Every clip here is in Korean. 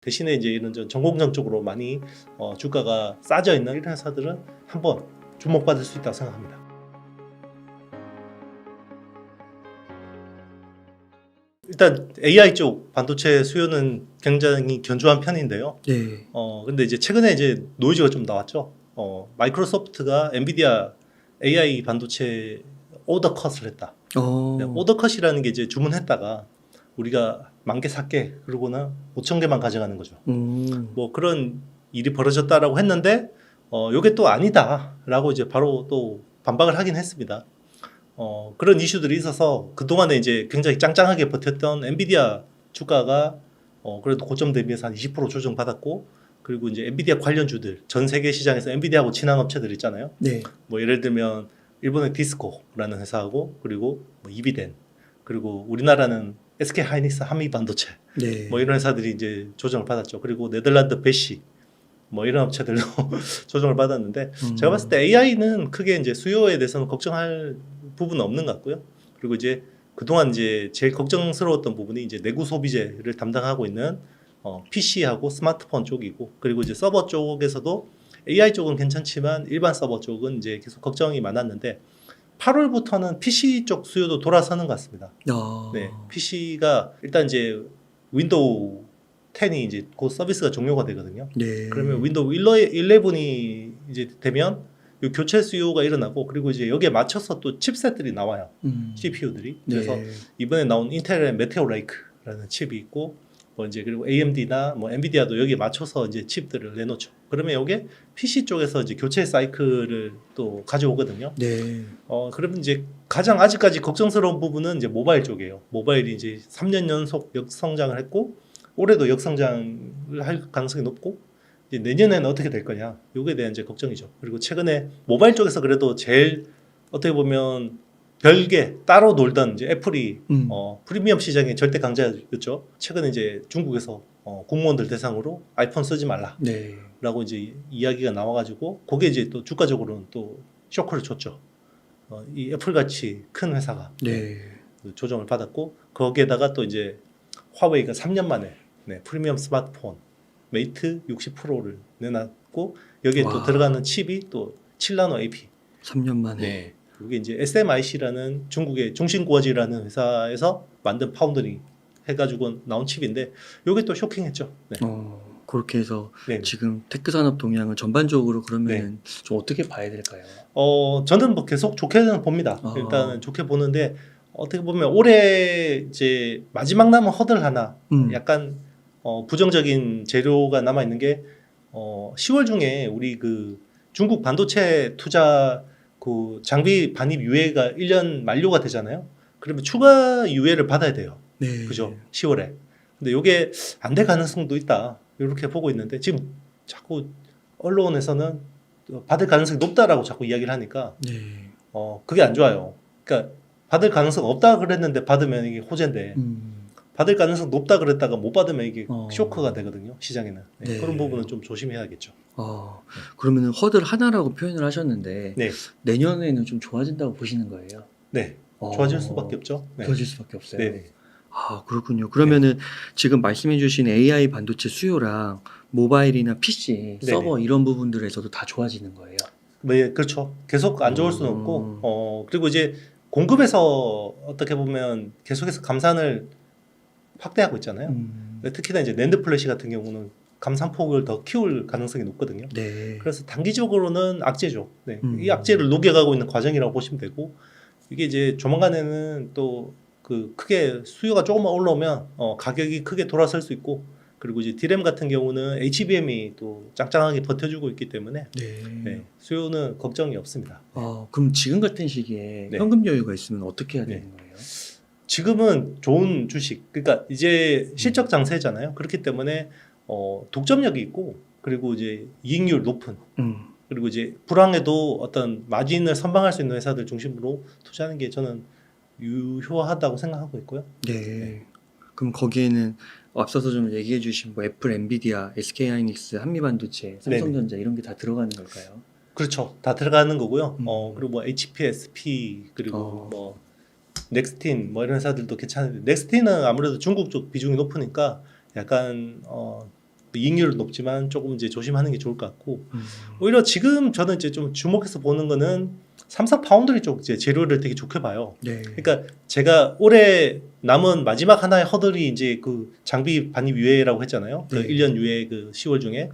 대신에 이제 이런 전공정 쪽으로 많이 주가가 싸져 있는 이런 회사들은 한번 주목받을 수 있다고 생각합니다. 일단 AI 쪽 반도체 수요는 굉장히 견조한 편인데요. 네. 근데 이제 최근에 이제 노이즈가 좀 나왔죠. 마이크로소프트가 엔비디아 AI 반도체 오더 컷을 했다. 네, 오더 컷이라는 게 이제 주문했다가 우리가 10,000개 살게 그러고는 5,000개만 가져가는 거죠. 뭐 그런 일이 벌어졌다라고 했는데 요게 또 아니다라고 이제 바로 또 반박을 하긴 했습니다. 그런 이슈들이 있어서 그동안에 이제 굉장히 짱짱하게 버텼던 엔비디아 주가가 그래도 고점 대비해서 한 20% 조정받았고, 그리고 이제 엔비디아 관련주들 전 세계 시장에서 엔비디아하고 친한 업체들 있잖아요. 네. 뭐 예를 들면 일본의 디스코라는 회사하고, 그리고 뭐 이비덴, 그리고 우리나라는 SK 하이닉스 한미 반도체, 네. 뭐 이런 회사들이 이제 조정을 받았죠. 그리고 네덜란드 베시 뭐 이런 업체들도 조정을 받았는데, 제가 봤을 때 AI는 크게 이제 수요에 대해서는 걱정할 부분은 없는 것 같고요. 그리고 이제 그동안 이제 제일 걱정스러웠던 부분이 이제 내구 소비재를 담당하고 있는 PC하고 스마트폰 쪽이고, 그리고 이제 서버 쪽에서도 AI 쪽은 괜찮지만 일반 서버 쪽은 이제 계속 걱정이 많았는데 8월부터는 PC 쪽 수요도 돌아서는 것 같습니다. 네, PC가 일단 이제 윈도우 10이 이제 곧 서비스가 종료가 되거든요. 네. 그러면 윈도우 11이 이제 되면 이 교체 수요가 일어나고, 그리고 이제 여기에 맞춰서 또 칩셋들이 나와요. CPU들이. 그래서 네. 이번에 나온 인텔의 메테오 레이크라는 칩이 있고, 뭐 이제 그리고 AMD나 뭐 엔비디아도 여기에 맞춰서 이제 칩들을 내놓죠. 그러면 이게 PC 쪽에서 이제 교체 사이클을 또 가져오거든요. 네. 그러면 이제 가장 아직까지 걱정스러운 부분은 이제 모바일 쪽이에요. 모바일이 이제 3년 연속 역성장을 했고, 올해도 역성장을 할 가능성이 높고, 이제 내년에는 어떻게 될 거냐, 요거에 대한 이제 걱정이죠. 그리고 최근에 모바일 쪽에서 그래도 제일 어떻게 보면 별개 따로 놀던 이제 애플이 프리미엄 시장의 절대 강자였죠. 최근에 이제 중국에서 공무원들 대상으로 아이폰 쓰지 말라라고 네. 이제 이야기가 나와가지고, 그게 이제 또 주가적으로는 또 쇼크를 줬죠. 이 애플 같이 큰 회사가 네. 조정을 받았고, 거기에다가 또 이제 화웨이가 3년 만에 프리미엄 스마트폰 메이트 60 프로를 내놨고, 여기에 또 들어가는 칩이 또 7나노 AP. 3년 만에. 네. 이게 이제 SMIC라는 중국의 중신구어지라는 회사에서 만든 파운드리 해가지고 나온 칩인데, 이게 또 쇼킹했죠. 네. 그렇게 해서 네. 지금 테크 산업 동향을 전반적으로 그러면 좀 어떻게 봐야 될까요? 저는 뭐 계속 좋게는 봅니다. 일단은 좋게 보는데, 어떻게 보면 올해 이제 마지막 남은 허들 하나, 약간 부정적인 재료가 남아 있는 게 10월 중에 우리 그 중국 반도체 투자 그 장비 반입 유예가 1년 만료가 되잖아요. 그러면 추가 유예를 받아야 돼요. 네. 그죠? 10월에. 근데 이게 안 될 가능성도 있다, 이렇게 보고 있는데, 지금 자꾸 언론에서는 받을 가능성이 높다라고 자꾸 이야기를 하니까 네. 그게 안 좋아요. 그러니까 받을 가능성 없다 그랬는데 받으면 이게 호재인데, 받을 가능성 높다 그랬다가 못 받으면 이게 쇼크가 되거든요, 시장에는. 네. 그런 부분은 좀 조심해야겠죠. 그러면 허들 하나라고 표현을 하셨는데, 네. 내년에는 좀 좋아진다고 보시는 거예요? 네. 좋아질 수밖에 없죠. 네. 좋아질 수밖에 없어요. 네. 그렇군요. 그러면은 지금 말씀해주신 AI 반도체 수요랑 모바일이나 PC, 서버 이런 부분들에서도 다 좋아지는 거예요? 네, 그렇죠. 계속 안 좋을 수는 없고, 그리고 이제 공급에서 어떻게 보면 계속해서 감산을 확대하고 있잖아요. 특히나 이제 낸드 플래시 같은 경우는 감산폭을 더 키울 가능성이 높거든요. 네. 그래서 단기적으로는 악재죠. 네. 이 악재를 녹여가고 있는 과정이라고 보시면 되고, 이게 이제 조만간에는 또 그 크게 수요가 조금만 올라오면 가격이 크게 돌아설 수 있고, 그리고 이제 디램 같은 경우는 HBM이 또 짱짱하게 버텨주고 있기 때문에 수요는 걱정이 없습니다. 그럼 지금 같은 시기에 현금 여유가 있으면 어떻게 해야 되는 거예요? 지금은 좋은 주식, 그러니까 이제 실적 장세잖아요. 그렇기 때문에 독점력이 있고, 그리고 이제 이익률 높은, 그리고 이제 불황에도 어떤 마진을 선방할 수 있는 회사들 중심으로 투자하는 게 저는 유효하다고 생각하고 있고요. 네. 그럼 거기에는 앞서서 좀 얘기해 주신 뭐 애플, 엔비디아, SK 하이닉스, 한미반도체, 삼성전자 이런 게 다 들어가는 걸까요? 그렇죠. 다 들어가는 거고요. 그리고 뭐 HPSP, 그리고 뭐 넥스틴 뭐 이런 회사들도 괜찮은데, 넥스틴은 아무래도 중국 쪽 비중이 높으니까 약간 이익률은 높지만 조금 이제 조심하는 게 좋을 것 같고 오히려 지금 저는 이제 좀 주목해서 보는 거는 삼성 파운드리 쪽 이제 재료를 되게 좋게 봐요. 네. 그러니까 제가 올해 남은 마지막 하나의 허들이 이제 그 장비 반입 유예라고 했잖아요. 그 네. 1년 유예 그 10월 중에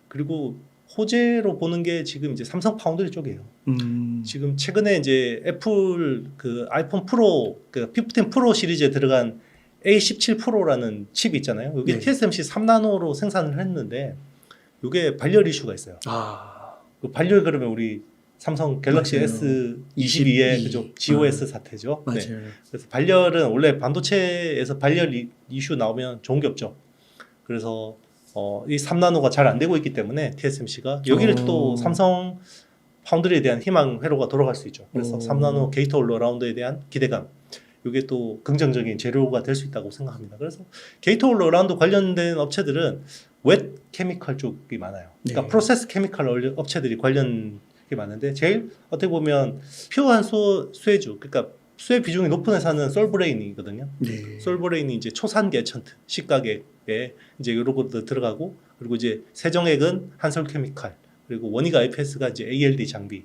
그리고 호재로 보는 게 지금 이제 삼성 파운드리 쪽이에요. 지금 최근에 이제 애플 그 아이폰 프로 그 15 프로 시리즈에 들어간 A17 프로라는 칩이 있잖아요. 이게 네. TSMC 3나노로 생산을 했는데 이게 발열 이슈가 있어요. 그 발열 그러면 우리 삼성 갤럭시 맞아요. S22의 그죠 GOS 사태죠. 맞아요. 네. 그래서 발열은 원래 반도체에서 발열 이슈 나오면 좋은 게 없죠. 그래서 이 3나노가 잘 안 되고 있기 때문에 TSMC가 여기를 또 삼성 파운드리에 대한 희망 회로가 돌아갈 수 있죠. 그래서 3나노 게이트 올러라운드에 대한 기대감 이게 또 긍정적인 재료가 될 수 있다고 생각합니다. 그래서 게이트 올러라운드 관련된 업체들은 웹 케미컬 쪽이 많아요. 그러니까 네. 프로세스 케미컬 업체들이 관련 게 많은데 제일 어떻게 보면 퓨어한 수혜주 그러니까 수혜 비중이 높은 회사는 솔브레인이거든요. 네. 솔브레인이 이제 초산계 천트 시가계에 이제 이런 것도 들어가고 그리고 이제 세정액은 한솔케미칼 그리고 원익 IPS가 이제 ALD 장비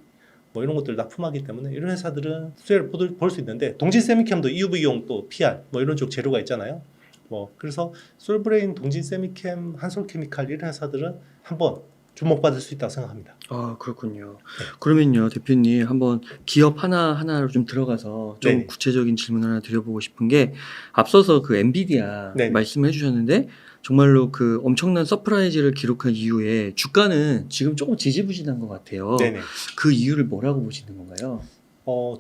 뭐 이런 것들 납품하기 때문에 이런 회사들은 수혜를 볼 수 있는데 동진 세미캠도 EUV용 또 PR 뭐 이런 쪽 재료가 있잖아요. 뭐 그래서 솔브레인, 동진 세미캠, 한솔케미칼 이런 회사들은 한번 주목받을 수 있다고 생각합니다. 아, 그렇군요. 그러면요, 대표님 한번 기업 하나하나로 좀 들어가서 좀 네네. 구체적인 질문 하나 드려보고 싶은 게 앞서서 그 엔비디아 네네. 말씀해 주셨는데 정말로 그 엄청난 서프라이즈를 기록한 이후에 주가는 지금 조금 지지부진한 것 같아요. 네네. 그 이유를 뭐라고 보시는 건가요?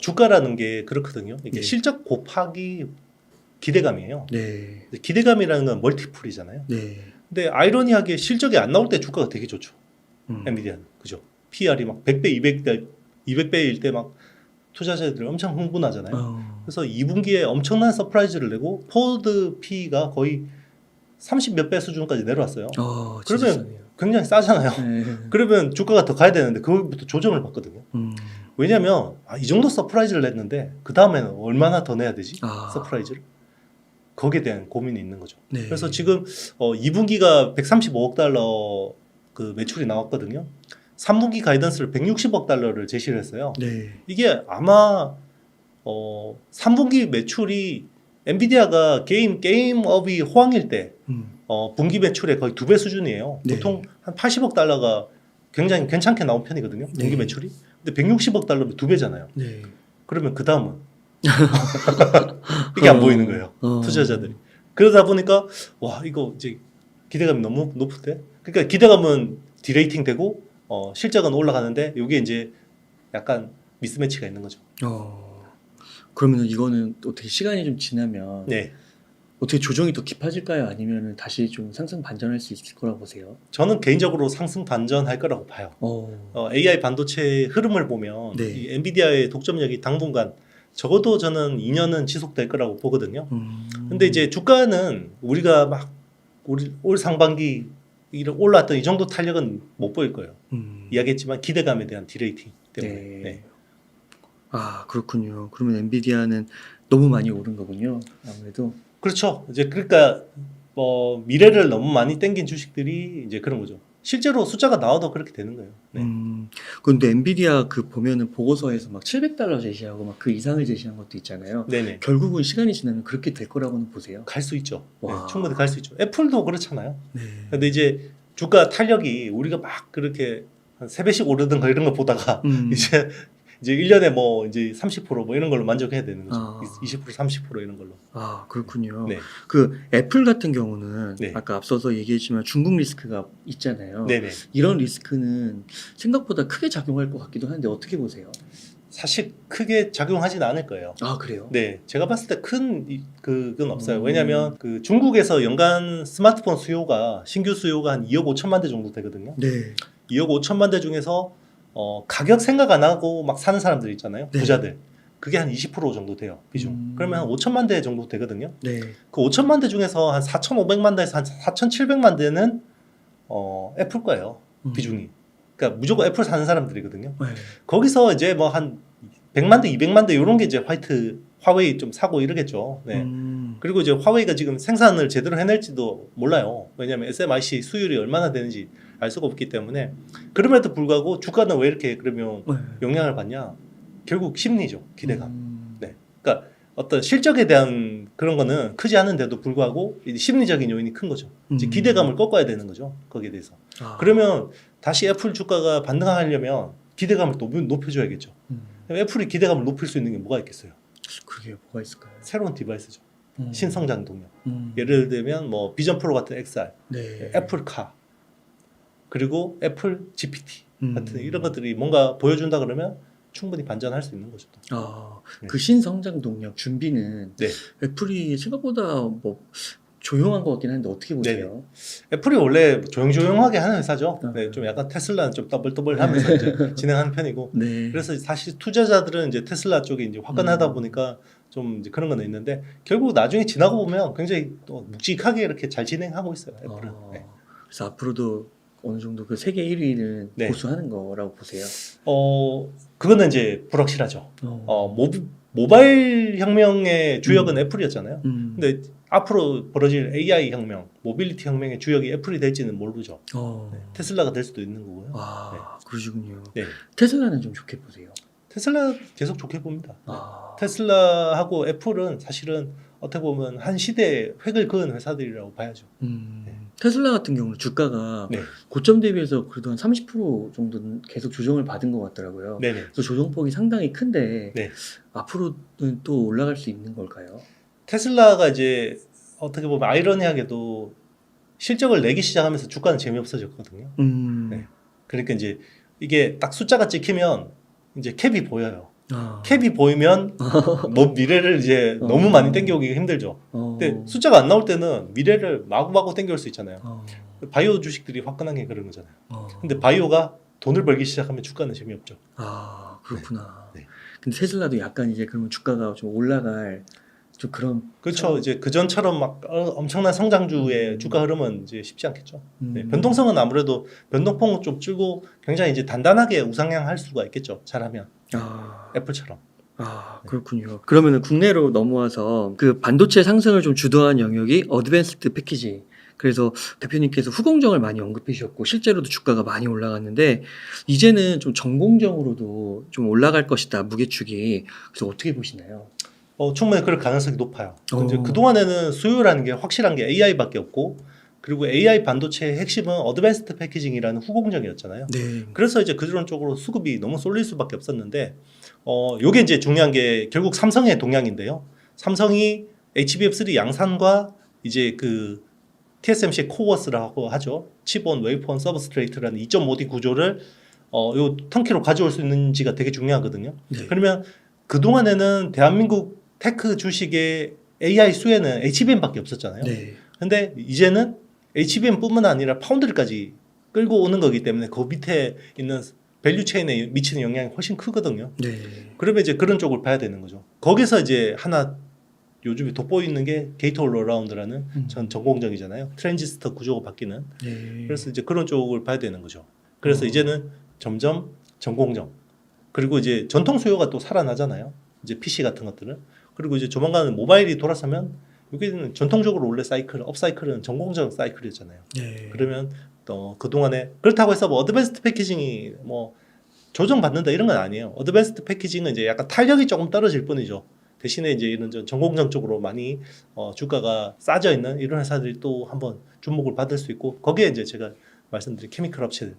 주가라는 게 그렇거든요. 이게 네. 실적 곱하기 기대감이에요. 네. 기대감이라는 건 멀티플이잖아요. 네. 근데 아이러니하게 실적이 안 나올 때 주가가 되게 좋죠. 엔비디아는 그죠? PR이 막 100배, 200배일 때 막 투자자들이 엄청 흥분하잖아요. 그래서 2분기에 엄청난 서프라이즈를 내고 포워드 P가 거의 30 몇 배 수준까지 내려왔어요. 진짜 그러면 싸네요. 굉장히 싸잖아요. 네. 그러면 주가가 더 가야 되는데 그거부터 조정을 받거든요. 왜냐하면 이 정도 서프라이즈를 냈는데 그 다음에는 얼마나 더 내야 되지? 서프라이즈를 거기에 대한 고민이 있는 거죠. 네. 그래서 지금 2분기가 135억 달러 그 매출이 나왔거든요. 3분기 가이던스를 160억 달러를 제시를 했어요. 네. 이게 아마 3분기 매출이 엔비디아가 게임업이 호황일 때 분기 매출의 거의 2배 수준이에요. 네. 보통 한 80억 달러가 굉장히 괜찮게 나온 편이거든요. 분기 네. 매출이. 매출이. 근데 160억 달러면 2배잖아요. 네. 그러면 그 다음은 이게 안 보이는 거예요. 투자자들이. 그러다 보니까 와 이거 이제 기대감이 너무 높은데. 그러니까 기대감은 디레이팅 되고 실적은 올라가는데 이게 이제 약간 미스매치가 있는 거죠. 그러면 이거는 어떻게 시간이 좀 지나면 네. 어떻게 조정이 더 깊어질까요? 아니면 다시 좀 상승 반전할 수 있을 거라고 보세요? 저는 개인적으로 상승 반전할 거라고 봐요. AI 반도체 흐름을 보면 네. 이 엔비디아의 독점력이 당분간 적어도 저는 2년은 지속될 거라고 보거든요. 근데 이제 주가는 우리가 막 올 상반기 올라왔던 이 정도 탄력은 못 보일 거예요. 이야기했지만 기대감에 대한 디레이팅 때문에. 네. 네. 아, 그렇군요. 그러면 엔비디아는 너무 많이 오른 거군요. 아무래도. 그렇죠. 이제 그러니까 미래를 너무 많이 땡긴 주식들이 이제 그런 거죠. 실제로 숫자가 나와도 그렇게 되는 거예요. 네. 근데 엔비디아 그 보면은 보고서에서 막 $700 제시하고 막 그 이상을 제시한 것도 있잖아요. 네네. 결국은 시간이 지나면 그렇게 될 거라고는 보세요. 갈 수 있죠. 네, 와. 충분히 갈 수 있죠. 애플도 그렇잖아요. 네. 근데 이제 주가 탄력이 우리가 막 그렇게 한 3배씩 오르든가 이런 거 보다가 이제 1년에 뭐 이제 30% 뭐 이런 걸로 만족해야 되는 거죠. 20% 30% 이런 걸로. 아, 그렇군요. 네. 그 애플 같은 경우는 네. 아까 앞서서 얘기했지만 중국 리스크가 있잖아요. 네네. 이런 리스크는 생각보다 크게 작용할 것 같기도 한데 어떻게 보세요? 사실 크게 작용하지는 않을 거예요. 아, 그래요? 네, 제가 봤을 때 큰 그건 없어요. 왜냐하면 그 중국에서 연간 스마트폰 수요가 신규 수요가 한 2억 5천만 대 정도 되거든요. 네. 2억 5천만 대 중에서 가격 생각 안 하고 막 사는 사람들 있잖아요. 네. 부자들. 그게 한 20% 정도 돼요. 비중. 그러면 한 5천만 대 정도 되거든요. 네. 그 5천만 대 중에서 한 4,500만 대에서 한 4,700만 대는 애플 거예요. 비중이. 그러니까 무조건 애플 사는 사람들이거든요. 네. 거기서 이제 뭐 한 100만 대, 200만 대 이런 게 이제 화웨이 좀 사고 이러겠죠. 네. 그리고 이제 화웨이가 지금 생산을 제대로 해낼지도 몰라요. 왜냐하면 SMIC 수율이 얼마나 되는지 알 수가 없기 때문에. 그럼에도 불구하고 주가는 왜 이렇게 그러면 네. 영향을 받냐? 결국 심리죠. 기대감. 네. 그러니까 어떤 실적에 대한 그런 거는 크지 않은데도 불구하고 이제 심리적인 요인이 큰 거죠. 이제 기대감을 꺾어야 되는 거죠. 거기에 대해서. 그러면 다시 애플 주가가 반등하려면 기대감을 높여줘야겠죠. 애플이 기대감을 높일 수 있는 게 뭐가 있겠어요? 그게 뭐가 있을까요? 새로운 디바이스죠. 신성장 동력. 예를 들면 뭐 비전 프로 같은 XR, 네. 애플 카, 그리고 애플 GPT 같은 이런 것들이 뭔가 보여준다 그러면 충분히 반전할 수 있는 거죠. 네. 그 신성장 동력 준비는 네. 애플이 생각보다 뭐 조용한 것 같긴 한데 어떻게 보세요? 애플이 원래 조용조용하게 하는 회사죠. 네, 좀 약간 테슬라는 좀 떠벌떠벌하면서 이제 진행하는 편이고. 네. 그래서 사실 투자자들은 이제 테슬라 쪽에 이제 화끈하다 보니까 좀 이제 그런 건 있는데 결국 나중에 지나고 보면 굉장히 또 묵직하게 이렇게 잘 진행하고 있어요. 애플은. 네. 그래서 앞으로도 어느 정도 그 세계 1위는 네. 고수하는 거라고 보세요? 그거는 이제 불확실하죠. 모바일 혁명의 주역은 애플이었잖아요. 근데 앞으로 벌어질 AI 혁명, 모빌리티 혁명의 주역이 애플이 될지는 모르죠. 네. 테슬라가 될 수도 있는 거고요. 그러시군요. 네. 테슬라는 좀 좋게 보세요. 테슬라 계속 좋게 봅니다. 테슬라하고 애플은 사실은 어떻게 보면 한 시대에 획을 그은 회사들이라고 봐야죠. 테슬라 같은 경우는 주가가 네. 고점 대비해서 그래도 한 30% 정도는 계속 조정을 받은 것 같더라고요. 네네. 그래서 조정폭이 상당히 큰데 네. 앞으로는 또 올라갈 수 있는 걸까요? 테슬라가 이제 어떻게 보면 아이러니하게도 실적을 내기 시작하면서 주가는 재미없어졌거든요. 네. 그러니까 이제 이게 딱 숫자가 찍히면 이제 캡이 보여요. 캡이 보이면 뭐 미래를 이제 너무 많이 땡겨오기가 힘들죠. 근데 숫자가 안 나올 때는 미래를 마구마구 땡겨올 수 있잖아요. 바이오 주식들이 화끈한 게 그런 거잖아요. 근데 바이오가 돈을 벌기 시작하면 주가는 재미없죠. 그렇구나. 네. 근데 테슬라도 약간 이제 그러면 주가가 좀 올라갈 좀 그런 그렇죠. 이제 그 전처럼 막 엄청난 성장주의 주가 흐름은 이제 쉽지 않겠죠. 네. 변동성은 아무래도 변동폭은 좀 줄고 굉장히 이제 단단하게 우상향할 수가 있겠죠. 잘하면 애플처럼. 그렇군요. 그러면 국내로 넘어와서 그 반도체 상승을 좀 주도한 영역이 어드밴스드 패키지. 그래서 대표님께서 후공정을 많이 언급해 주셨고 실제로도 주가가 많이 올라갔는데 이제는 좀 전공정으로도 좀 올라갈 것이다 무게축이. 그래서 어떻게 보시나요? 충분히 그럴 가능성이 높아요. 이제 그동안에는 수요라는 게 확실한 게 AI밖에 없고 그리고 AI 반도체의 핵심은 어드밴스드 패키징이라는 후공정이었잖아요. 네. 그래서 이제 그런 쪽으로 수급이 너무 쏠릴 수밖에 없었는데 요게 이제 중요한 게 결국 삼성의 동향인데요. 삼성이 HBM3 양산과 이제 그 TSMC 코어스라고 하죠. 칩온, 웨이폰, 서브스트레이트라는 2.5D 구조를 요 턴키로 가져올 수 있는지가 되게 중요하거든요. 네. 그러면 그동안에는 대한민국 테크 주식의 AI 수혜는 HBM밖에 없었잖아요. 네. 근데 이제는 HBM뿐만 아니라 파운드리까지 끌고 오는 거기 때문에 그 밑에 있는 밸류 체인에 미치는 영향이 훨씬 크거든요. 네. 그러면 이제 그런 쪽을 봐야 되는 거죠. 거기서 이제 하나 요즘에 돋보이는 게 게이트 올 어라운드라는 전공정이잖아요. 트랜지스터 구조가 바뀌는. 네. 그래서 이제 그런 쪽을 봐야 되는 거죠. 그래서 이제는 점점 전공정 그리고 이제 전통 수요가 또 살아나잖아요. 이제 PC 같은 것들은. 그리고 이제 조만간 모바일이 돌아서면 여기는 전통적으로 원래 사이클, 업사이클은 전공정 사이클이었잖아요. 네. 그러면 또 그동안에 그렇다고 해서 뭐 어드밴스드 패키징이 뭐 조정받는다 이런 건 아니에요. 어드밴스드 패키징은 이제 약간 탄력이 조금 떨어질 뿐이죠. 대신에 이제 이런 전공정 쪽으로 많이 주가가 싸져 있는 이런 회사들이 또 한번 주목을 받을 수 있고 거기에 이제 제가 말씀드린 케미컬 업체들,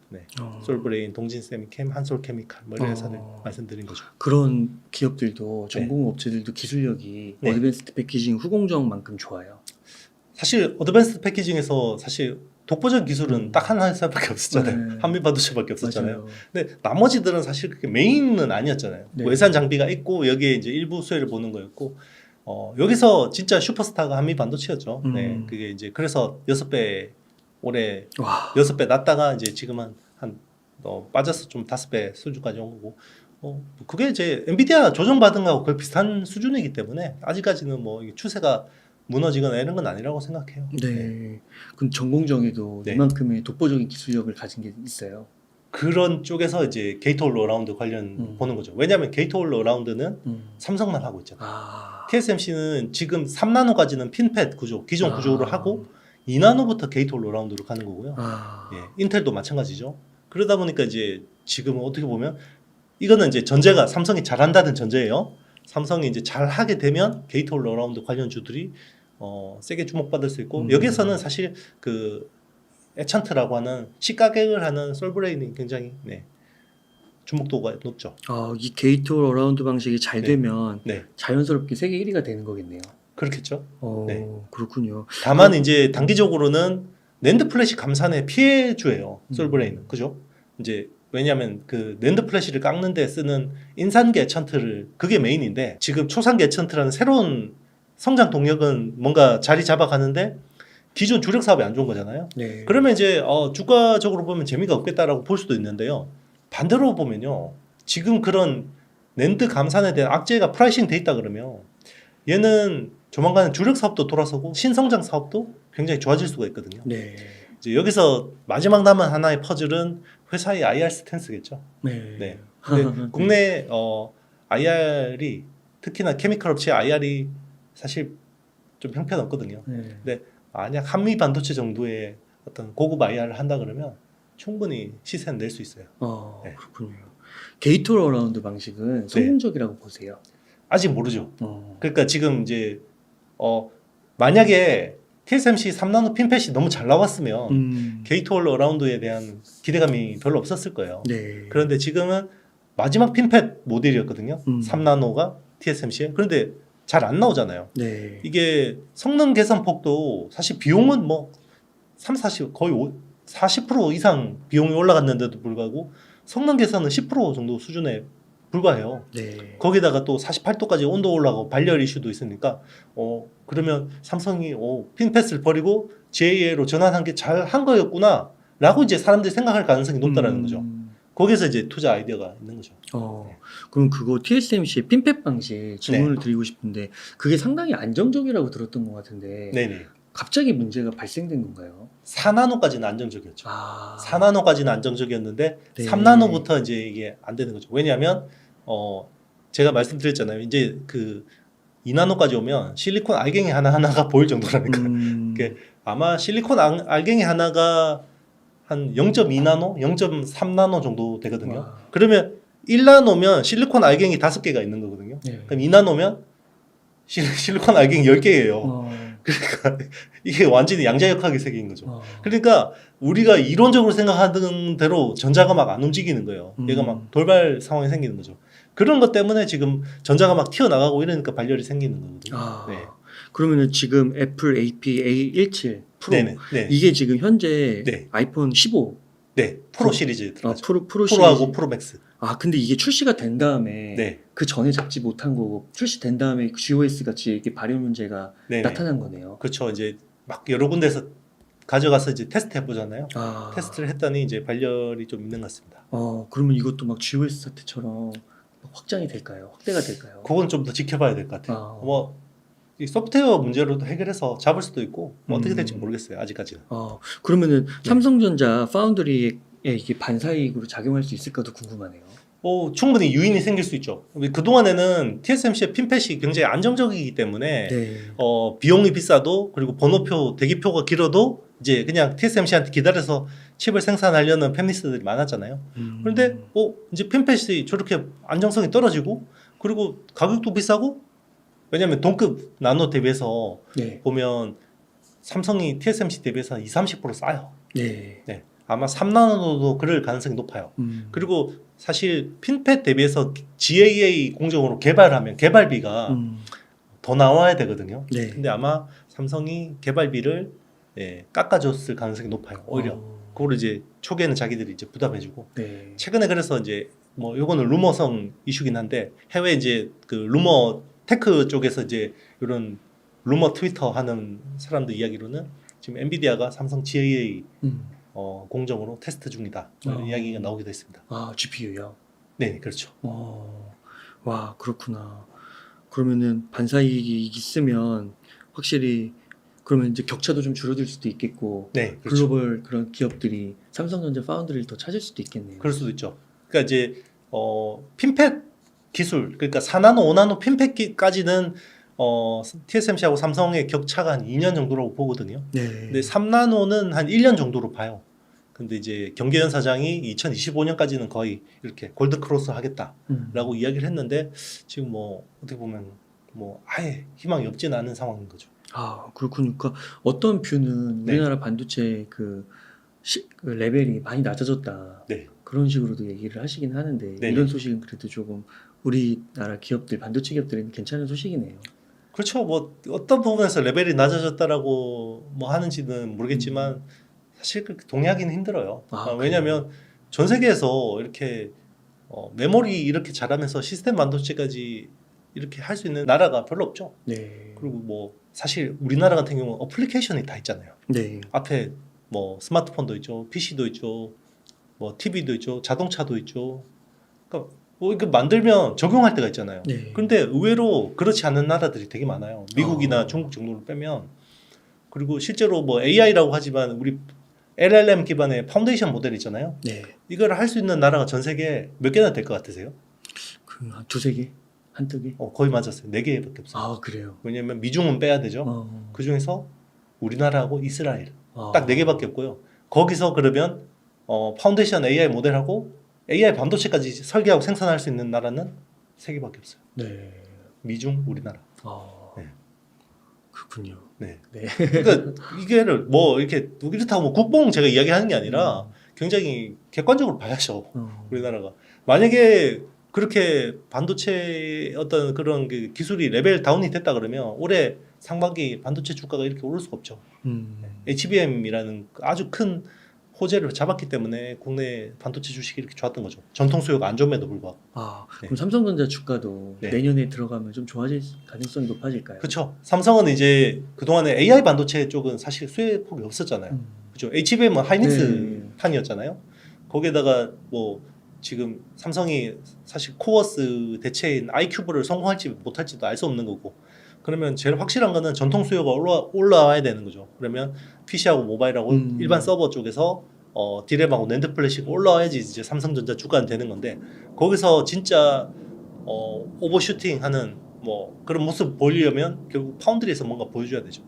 솔브레인, 동진세미캠, 한솔케미칼 뭐 이런 회사들 말씀드린 거죠. 그런 기업들도 전공 업체들도 기술력이 어드밴스드 패키징 후공정만큼 좋아요. 사실 어드밴스드 패키징에서 사실 독보적 기술은 딱 한 회사밖에 없었잖아요. 한미반도체밖에 없었잖아요. 맞아요. 근데 나머지들은 사실 그게 메인은 아니었잖아요. 네. 외산 장비가 있고 여기에 이제 일부 수혜를 보는 거였고 여기서 진짜 슈퍼스타가 한미반도체였죠. 네, 그게 이제 그래서 6배 올해 6배 났다가 이제 지금은 한 빠져서 좀 5배 수준까지 온 거고 그게 이제 엔비디아 조정받은 거하고 거의 비슷한 수준이기 때문에 아직까지는 뭐 추세가 무너지거나 이런 건 아니라고 생각해요. 네. 그럼 전공정에도 이만큼의 독보적인 기술력을 가진 게 있어요. 그런 쪽에서 이제 게이트 올 어라운드 관련 보는 거죠. 왜냐하면 게이트 올 어라운드는 삼성만 하고 있잖아요. TSMC는 지금 3나노까지는 핀팻 구조, 기존 구조로 하고 2나노부터 게이트 올 어라운드로 가는 거고요. 예, 인텔도 마찬가지죠. 그러다 보니까 이제 지금은 어떻게 보면 이거는 이제 전제가 삼성이 잘한다는 전제예요. 삼성이 이제 잘하게 되면 게이트 올 어라운드 관련주들이 세게 주목받을 수 있고 여기서는 사실 그 에찬트라고 하는 시가격을 하는 솔브레인이 굉장히 주목도가 높죠. 이 게이트 올 어라운드 방식이 잘 네. 되면 네, 자연스럽게 세계 1위가 되는 거겠네요. 그렇겠죠. 네. 그렇군요. 다만 이제 단기적으로는 낸드 플래시 감산의 피해주예요. 솔브레인은. 그죠? 이제 왜냐하면 그 낸드 플래시를 깎는 데 쓰는 인산계 에찬트를 그게 메인인데 지금 초산계 에찬트라는 새로운 성장 동력은 뭔가 자리 잡아가는데 기존 주력 사업이 안 좋은 거잖아요. 네. 그러면 이제 주가적으로 보면 재미가 없겠다라고 볼 수도 있는데요. 반대로 보면요. 지금 그런 낸드 감산에 대한 악재가 프라이싱 돼 있다 그러면 얘는 조만간 주력 사업도 돌아서고 신성장 사업도 굉장히 좋아질 수가 있거든요. 네. 이제 여기서 마지막 남은 하나의 퍼즐은 회사의 IR 스탠스겠죠. 네. 네. 근데 국내 IR이 특히나 케미컬 업체 IR이 사실 좀 형편없거든요. 네. 근데 만약 한미 반도체 정도의 어떤 고급 IR을 한다 그러면 충분히 시세는 낼 수 있어요. 네. 그렇군요. 게이트 올 어라운드 방식은 성공적이라고 보세요. 아직 모르죠. 그러니까 지금 이제 만약에 TSMC 3나노 핀팻이 너무 잘 나왔으면 게이트 올 어라운드에 대한 기대감이 별로 없었을 거예요. 네. 그런데 지금은 마지막 핀팻 모델이었거든요. 3나노가 TSMC에. 그런데 잘 안 나오잖아요. 네. 이게 성능 개선폭도 사실 비용은 뭐 40 거의 40% 이상 비용이 올라갔는데도 불구하고 성능 개선은 10% 정도 수준에 불과해요. 네. 거기다가 또 48도까지 온도 올라가고 발열 이슈도 있으니까 그러면 삼성이 핀팻을 버리고 GAA로 전환한 게 잘 한 거였구나 라고 이제 사람들이 생각할 가능성이 높다라는 거죠. 거기서 이제 투자 아이디어가 있는 거죠. 그럼 그거 TSMC의 핀팻 방식 질문을 드리고 싶은데 그게 상당히 안정적이라고 들었던 것 같은데 네네. 갑자기 문제가 발생된 건가요? 4나노까지는 안정적이었죠. 4나노까지는 안정적이었는데 네. 3나노부터 이제 이게 안 되는 거죠. 왜냐하면 제가 말씀드렸잖아요. 이제 그 2나노까지 오면 실리콘 알갱이 하나하나가 보일 정도라니까. 그러니까 아마 실리콘 알갱이 하나가 한 0.2나노, 0.3나노 정도 되거든요. 그러면 1나노면 실리콘 알갱이 5개가 있는 거거든요. 네. 그럼 2나노면 실리콘 알갱이 10개예요. 그러니까 이게 완전히 양자역학의 세계인 거죠. 그러니까 우리가 이론적으로 생각하던 대로 전자가 막 안 움직이는 거예요. 얘가 막 돌발 상황이 생기는 거죠. 그런 것 때문에 지금 전자가 막 튀어나가고 이러니까 발열이 생기는 거거든요. 네. 그러면 지금 애플 AP A17 프로 네네. 네. 이게 지금 현재 네. 아이폰 15 네. 프로 시리즈에 들어가죠. 프로 프로하고 시리즈. 프로 맥스. 근데 이게 출시가 된 다음에 네. 그 전에 잡지 못한 거고 출시된 다음에 GOS 같이 이렇게 발열 문제가 네네. 나타난 거네요. 그렇죠. 이제 막 여러 군데서 가져가서 이제 테스트 해보잖아요. 테스트를 했더니 이제 발열이 좀 있는 것 같습니다. 그러면 이것도 막 GOS 사태처럼 확장이 될까요? 확대가 될까요? 그건 좀 더 지켜봐야 될 것 같아요. 뭐 이 소프트웨어 문제로도 해결해서 잡을 수도 있고 뭐 어떻게 될지 모르겠어요. 아직까지는. 그러면은 삼성전자 파운드리에 이게 반사이익으로 작용할 수 있을까도 궁금하네요. 충분히 유인이 생길 수 있죠. 그동안에는 TSMC의 핀팻이 굉장히 안정적이기 때문에 네. 비용이 비싸도 그리고 번호표 대기표가 길어도 이제 그냥 TSMC한테 기다려서 칩을 생산하려는 팹리스트들이 많았잖아요. 그런데 이제 핀팻이 저렇게 안정성이 떨어지고 그리고 가격도 비싸고 왜냐하면 동급 나노 대비해서 보면 삼성이 TSMC 대비해서 한 20-30% 싸요. 네. 네. 아마 3나노도 그럴 가능성이 높아요. 그리고 사실 핀팻 대비해서 GAA 공정으로 개발하면 개발비가 더 나와야 되거든요. 네. 근데 아마 삼성이 개발비를 깎아줬을 가능성이 높아요. 오히려 그걸 이제 초기에는 자기들이 이제 부담해주고 최근에 그래서 이제 뭐 요거는 루머성 이슈긴 한데 해외 이제 그 루머 테크 쪽에서 이제 이런 루머 트위터 하는 사람들 이야기로는 지금 엔비디아가 삼성 GAA 공정으로 테스트 중이다. 이런 이야기가 나오기도 했습니다. GPU요? 네, 그렇죠. 와, 그렇구나. 그러면은 반사이익이 있으면 확실히 그러면 이제 격차도 좀 줄어들 수도 있겠고 네, 그렇죠. 글로벌 그런 기업들이 삼성전자 파운드리를 더 찾을 수도 있겠네요. 그럴 수도 있죠. 그러니까 이제 핀팻 기술, 그러니까 4나노, 5나노 핀팻까지는 TSMC하고 삼성의 격차가 한 2년 정도라고 보거든요. 네. 근데 3나노는 한 1년 정도로 봐요. 근데 이제 경계현 사장이 2025년까지는 거의 이렇게 골드 크로스 하겠다라고 이야기를 했는데 지금 뭐 어떻게 보면 뭐 아예 희망이 없지는 않은 상황인 거죠. 아, 그렇군요. 그러니까 어떤 뷰는 네. 우리나라 반도체 그 레벨이 많이 낮아졌다. 네. 그런 식으로도 얘기를 하시긴 하는데 네네. 이런 소식은 그래도 조금 우리나라 기업들, 반도체 기업들은 괜찮은 소식이네요. 그렇죠. 뭐 어떤 부분에서 레벨이 낮아졌다라고 뭐 하는지는 모르겠지만 사실 그렇게 동의하기는 힘들어요. 왜냐하면 전 세계에서 이렇게 메모리 이렇게 잘하면서 시스템 반도체까지 이렇게 할 수 있는 나라가 별로 없죠. 네. 그리고 뭐 사실 우리나라 같은 경우는 어플리케이션이 다 있잖아요. 네. 앞에 뭐 스마트폰도 있죠, PC도 있죠, 뭐 TV도 있죠, 자동차도 있죠. 그러니까 뭐 이거 만들면 적용할 때가 있잖아요. 네. 그런데 의외로 그렇지 않은 나라들이 되게 많아요. 미국이나 중국 정도를 빼면. 그리고 실제로 뭐 AI라고 하지만 우리 LLM 기반의 파운데이션 모델 있잖아요. 네. 이걸 할 수 있는 나라가 전 세계에 몇 개나 될 것 같으세요? 그 한 두세 개? 한두 개? 거의 맞았어요. 4개밖에 없어요. 아, 그래요. 왜냐면 미중은 빼야 되죠. 그 중에서 우리나라하고 이스라엘 딱 4개밖에 없고요. 거기서 그러면 파운데이션 AI 모델하고 AI 반도체까지 설계하고 생산할 수 있는 나라는 3개밖에 없어요. 네. 미중, 우리나라. 네. 그렇군요. 네. 네. 그러니까 이게를 뭐 이렇게 이렇다고 뭐 국뽕 제가 이야기하는 게 아니라 굉장히 객관적으로 봐야죠. 우리나라가 만약에 그렇게 반도체 어떤 그런 그 기술이 레벨 다운이 됐다 그러면 올해 상반기 반도체 주가가 이렇게 오를 수가 없죠. HBM이라는 아주 큰 호재를 잡았기 때문에 국내 반도체 주식이 이렇게 좋았던 거죠. 전통 수요가 안 좋음에도 불구하고. 그럼 삼성전자 주가도 네. 내년에 들어가면 좀 좋아질 가능성이 높아질까요? 그렇죠. 삼성은 이제 그동안에 AI 반도체 쪽은 사실 수혜폭이 없었잖아요. 그죠? HBM은 하이닉스 판이었잖아요. 거기에다가 뭐 지금 삼성이 사실 코어스 대체인 아이큐브를 성공할지 못할지도 알 수 없는 거고. 그러면 제일 확실한 거는 전통 수요가 올라와야 되는 거죠. 그러면 PC하고 모바일하고 일반 서버 쪽에서 디램하고 낸드 플래시가 올라와야지 이제 삼성전자 주가는 되는 건데 거기서 진짜 오버슈팅하는 뭐 그런 모습 보이려면 결국 파운드리에서 뭔가 보여줘야 되죠.